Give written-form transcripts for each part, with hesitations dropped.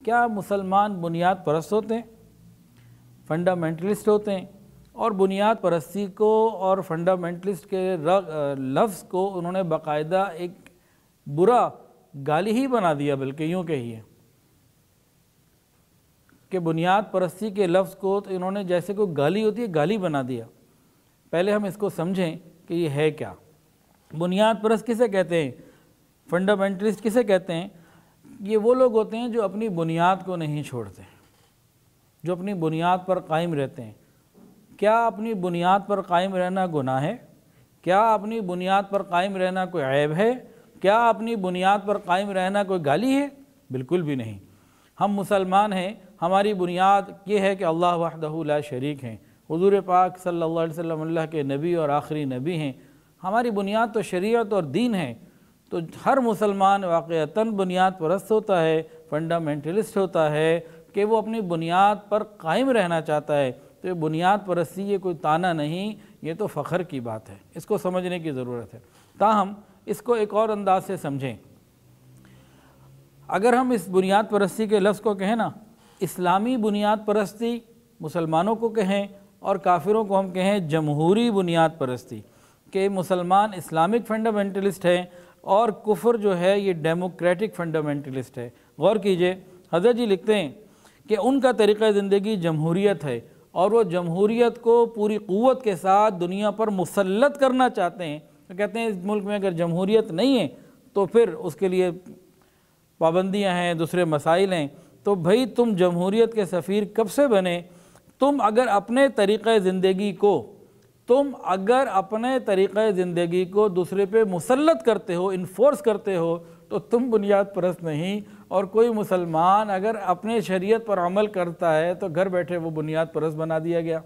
क्या मुसलमान बुनियाद परस्त होते हैं, फंडामेंटलिस्ट होते हैं? और बुनियाद परस्ती को और फंडामेंटलिस्ट के लफ्ज़ को उन्होंने बाकायदा एक बुरा गाली ही बना दिया, बल्कि यूँ कहिए कि बुनियाद परस्ती के लफ्ज़ को तो इन्होंने जैसे कोई गाली होती है गाली बना दिया। पहले हम इसको समझें कि ये है क्या। बुनियाद परस्त किसे कहते हैं, फंडामेंटलिस्ट किसे कहते हैं? ये वो लोग होते हैं जो अपनी बुनियाद को नहीं छोड़ते, जो अपनी बुनियाद पर कायम रहते हैं। क्या अपनी बुनियाद पर कायम रहना गुनाह है? क्या अपनी बुनियाद पर कायम रहना कोई ऐब है? क्या अपनी बुनियाद पर कायम रहना कोई गाली है? बिल्कुल भी नहीं। हम मुसलमान हैं, हमारी बुनियाद ये है कि अल्लाह वहदहू ला शरीक हैं, हुज़ूर पाक सल्लल्लाहु अलैहि वसल्लम अल्लाह के नबी और आखिरी नबी हैं। हमारी बुनियाद तो शरीयत और दीन है। तो हर मुसलमान वाक़अतन बुनियाद परस्त होता है, फंडामेंटलिस्ट होता है कि वो अपनी बुनियाद पर कायम रहना चाहता है। तो ये बुनियाद परस्ती ये कोई ताना नहीं, ये तो फ़ख्र की बात है। इसको समझने की ज़रूरत है। ताहम इसको एक और अंदाज से समझें। अगर हम इस बुनियाद परस्ती के लफ्ज़ को कहें ना, इस्लामी बुनियाद परस्ती मुसलमानों को कहें और काफिरों को हम कहें जमहूरी बुनियाद परस्ती, कि मुसलमान इस्लामिक फंडामेंटलिस्ट हैं और कुफर जो है ये डेमोक्रेटिक फंडामेंटलिस्ट है। गौर कीजिए, हज़रत जी लिखते हैं कि उनका तरीक़ा ज़िंदगी जमहूरियत है और वो जमहूरियत को पूरी क़ुव्वत के साथ दुनिया पर मुसल्लत करना चाहते हैं। तो कहते हैं इस मुल्क में अगर जमहूरियत नहीं है तो फिर उसके लिए पाबंदियाँ हैं, दूसरे मसाइल हैं। तो भाई तुम जमहूरियत के सफ़ीर कब से बने? तुम अगर अपने तरीक़े ज़िंदगी को दूसरे पे मुसल्लत करते हो, इन्फोर्स करते हो, तो तुम बुनियाद परस्त नहीं। और कोई मुसलमान अगर अपने शरीयत पर अमल करता है तो घर बैठे वो बुनियाद परस्त बना दिया गया।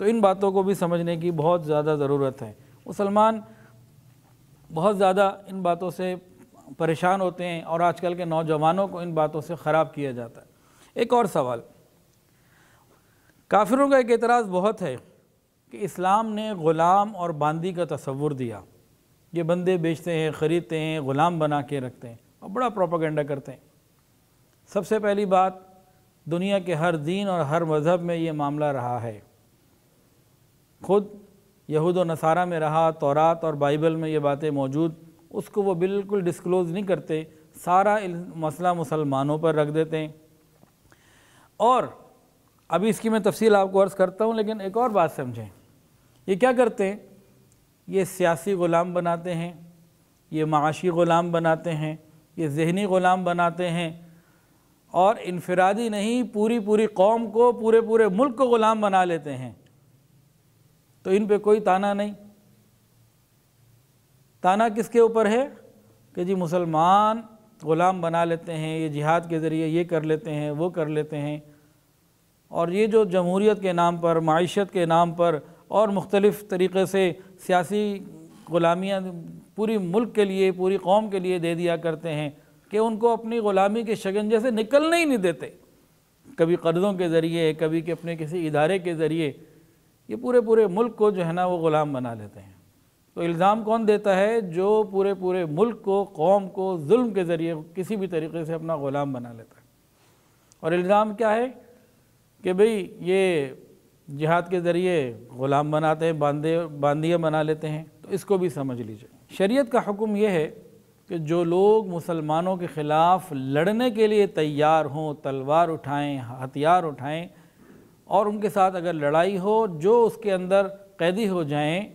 तो इन बातों को भी समझने की बहुत ज़्यादा ज़रूरत है। मुसलमान बहुत ज़्यादा इन बातों से परेशान होते हैं और आजकल के नौजवानों को इन बातों से ख़राब किया जाता है। एक और सवाल, काफिरों का एक एतराज़ बहुत है कि इस्लाम ने ग़ुलाम और बांदी का तसव्वुर दिया। ये बंदे बेचते हैं, ख़रीदते हैं, ग़ुलाम बना के रखते हैं और बड़ा प्रोपेगेंडा करते हैं। सबसे पहली बात, दुनिया के हर दीन और हर मज़हब में ये मामला रहा है। ख़ुद यहूद और नसारा में रहा, तौरात और बाइबल में ये बातें मौजूद, उसको वो बिल्कुल डिस्क्लोज़ नहीं करते, सारा मसला मुसलमानों पर रख देते हैं। और अभी इसकी मैं तफसील आपको अर्ज़ करता हूँ, लेकिन एक और बात समझें। ये क्या करते हैं? ये सियासी ग़ुलाम बनाते हैं, ये माशी ग़ुलाम बनाते हैं, ये ज़हनी ग़ुलाम बनाते हैं और इनफरादी नहीं, पूरी कौम को, पूरे मुल्क को ग़ुलाम बना लेते हैं। तो इन पे कोई ताना नहीं। ताना किसके ऊपर है कि जी मुसलमान ग़ुलाम बना लेते हैं, ये जिहाद के ज़रिए ये कर लेते हैं, वो कर लेते हैं। और ये जो जमहूरियत के नाम पर, माइशत के नाम पर और मुख्तलिफ़ तरीक़े से सियासी ग़ुलामियाँ पूरी मुल्क के लिए, पूरी कौम के लिए दे दिया करते हैं कि उनको अपनी ग़ुलामी के शिकंजे से निकलने ही नहीं देते। कभी कर्ज़ों के ज़रिए, कभी कि अपने किसी इदारे के ज़रिए ये पूरे मुल्क को जो है ना वो ग़ुलाम बना लेते हैं। तो इल्ज़ाम कौन देता है? जो पूरे मुल्क को, कौम को जुल्म के ज़रिए किसी भी तरीक़े से अपना ग़ुलाम बना लेता है। और इल्ज़ाम क्या है कि भाई ये जिहाद के ज़रिए ग़ुलाम बनाते हैं, बांदियाँ बना लेते हैं। तो इसको भी समझ लीजिए। शरीयत का हुक्म यह है कि जो लोग मुसलमानों के ख़िलाफ़ लड़ने के लिए तैयार हों, तलवार उठाएं, हथियार उठाएं और उनके साथ अगर लड़ाई हो, जो उसके अंदर कैदी हो जाएं,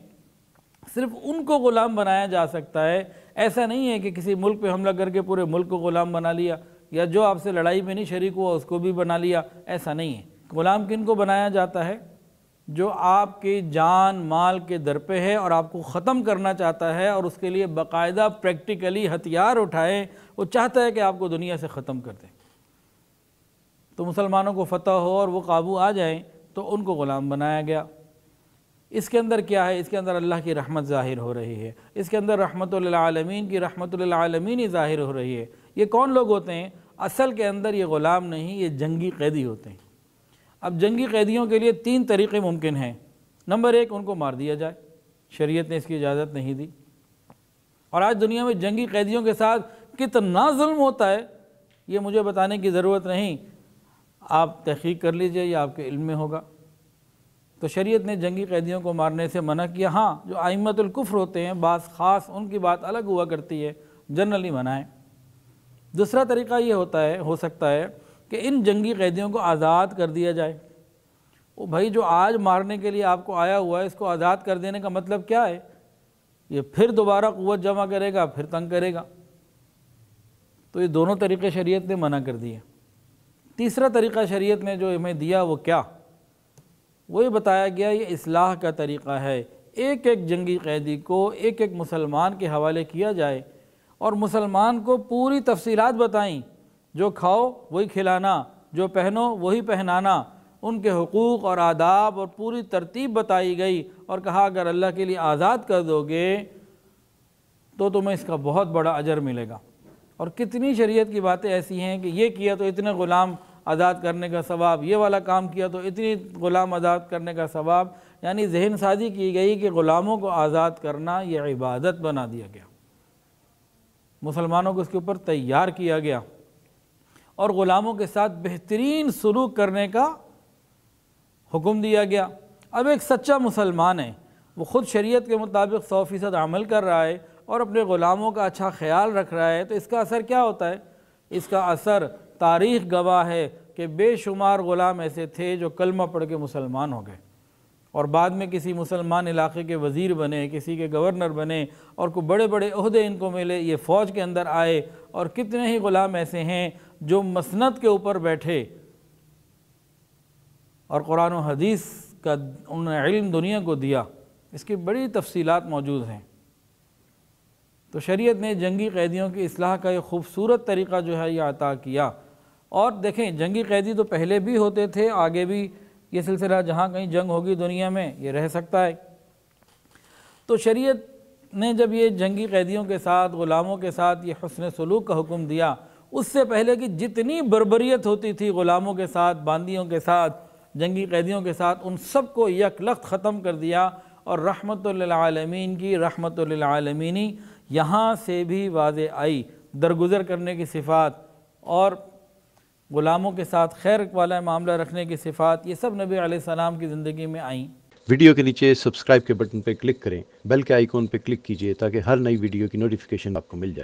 सिर्फ़ उनको ग़ुलाम बनाया जा सकता है। ऐसा नहीं है कि किसी मुल्क पे हमला करके पूरे मुल्क को ग़ुलाम बना लिया, या जो आपसे लड़ाई में नहीं शरीक हुआ उसको भी बना लिया। ऐसा नहीं है। ग़ुलाम किन को बनाया जाता है? जो आपकी जान माल के दर पे है और आपको ख़त्म करना चाहता है और उसके लिए बाकायदा प्रैक्टिकली हथियार उठाए, वो चाहता है कि आपको दुनिया से ख़त्म कर दे। तो मुसलमानों को फ़तह हो और वो काबू आ जाएं तो उनको ग़ुलाम बनाया गया। इसके अंदर क्या है? इसके अंदर अल्लाह की रहमत ज़ाहिर हो रही है। इसके अंदर रहमतुल आलमीन की रहमतुल आलमीन ही ज़ाहिर हो रही है। ये कौन लोग होते हैं? असल के अंदर ये ग़ुलाम नहीं, ये जंगी कैदी होते हैं। अब जंगी कैदियों के लिए 3 तरीक़े मुमकिन हैं। नंबर 1, उनको मार दिया जाए, शरीयत ने इसकी इजाज़त नहीं दी। और आज दुनिया में जंगी कैदियों के साथ कितना जुल्म होता है ये मुझे बताने की ज़रूरत नहीं, आप तहक़ीक़ कर लीजिए, ये आपके इल्म में होगा। तो शरीयत ने जंगी कैदियों को मारने से मना किया। हाँ, जो आइम्मतुल कुफ्र होते हैं बास ख़ास, उनकी बात अलग हुआ करती है, जनरली मना है। दूसरा तरीक़ा ये हो सकता है कि इन जंगी कैदियों को आज़ाद कर दिया जाए। वो भाई जो आज मारने के लिए आपको आया हुआ है, इसको आज़ाद कर देने का मतलब क्या है? ये फिर दोबारा क़ुव्वत जमा करेगा, फिर तंग करेगा। तो ये दोनों तरीक़े शरीयत ने मना कर दिए। तीसरा तरीक़ा शरीयत ने जो हमें दिया वो क्या? वो ये बताया गया ये इस्लाह का तरीक़ा है। एक एक जंगी कैदी को एक एक मुसलमान के हवाले किया जाए और मुसलमान को पूरी तफसीलात बताई, जो खाओ वही खिलाना, जो पहनो वही पहनाना, उनके हुकूक़ और आदाब और पूरी तरतीब बताई गई और कहा अगर अल्लाह के लिए आज़ाद कर दोगे तो तुम्हें इसका बहुत बड़ा अजर मिलेगा। और कितनी शरीयत की बातें ऐसी हैं कि ये किया तो इतने ग़ुलाम आज़ाद करने का सवाब, ये वाला काम किया तो इतनी ग़ुलाम आज़ाद करने का सवाब। यानी जहन साजी की गई कि ग़ुलामों को आज़ाद करना ये इबादत बना दिया गया, मुसलमानों को इसके ऊपर तैयार किया गया और ग़ुलामों के साथ बेहतरीन सलूक करने का हुक्म दिया गया। अब एक सच्चा मुसलमान है, वो ख़ुद शरीयत के मुताबिक 100% अमल कर रहा है और अपने ग़ुलामों का अच्छा ख्याल रख रहा है, तो इसका असर क्या होता है? इसका असर तारीख़ गवाह है कि बेशुमार ग़ुलाम ऐसे थे जो कलमा पढ़ के मुसलमान हो गए और बाद में किसी मुसलमान इलाक़े के वज़ीर बने, किसी के गवर्नर बने और को बड़े बड़े ओहदे इनको मिले, ये फ़ौज के अंदर आए। और कितने ही ग़ुलाम ऐसे हैं जो मसनद के ऊपर बैठे और कुरान और हदीस का उन्होंने इल्म दुनिया को दिया। इसकी बड़ी तफसीलात मौजूद हैं। तो शरीयत ने जंगी कैदियों की इस्लाह का एक ख़ूबसूरत तरीक़ा जो है यह अता किया। और देखें, जंगी कैदी तो पहले भी होते थे, आगे भी ये सिलसिला जहाँ कहीं जंग होगी दुनिया में ये रह सकता है। तो शरीयत ने जब ये जंगी कैदियों के साथ, ग़ुलामों के साथ ये हुस्न सलूक का हुक्म दिया, उससे पहले कि जितनी बर्बरियत होती थी ग़ुलामों के साथ, बांदियों के साथ, जंगी कैदियों के साथ, उन सब को यकलख्त ख़त्म कर दिया। और रहमतुल लिल आलमीन की रहमतुल लिल आलमीनी यहाँ से भी वाज़े आई। दरगुज़र करने की सिफ़ात और ग़ुलामों के साथ खैर वाला मामला रखने की सिफ़ात, ये सब नबी अलैहिस्सलाम की ज़िंदगी में आई। वीडियो के नीचे सब्सक्राइब के बटन पर क्लिक करें, बेल के आइकॉन पर क्लिक कीजिए ताकि हर नई वीडियो की नोटिफिकेशन आपको मिल जाए।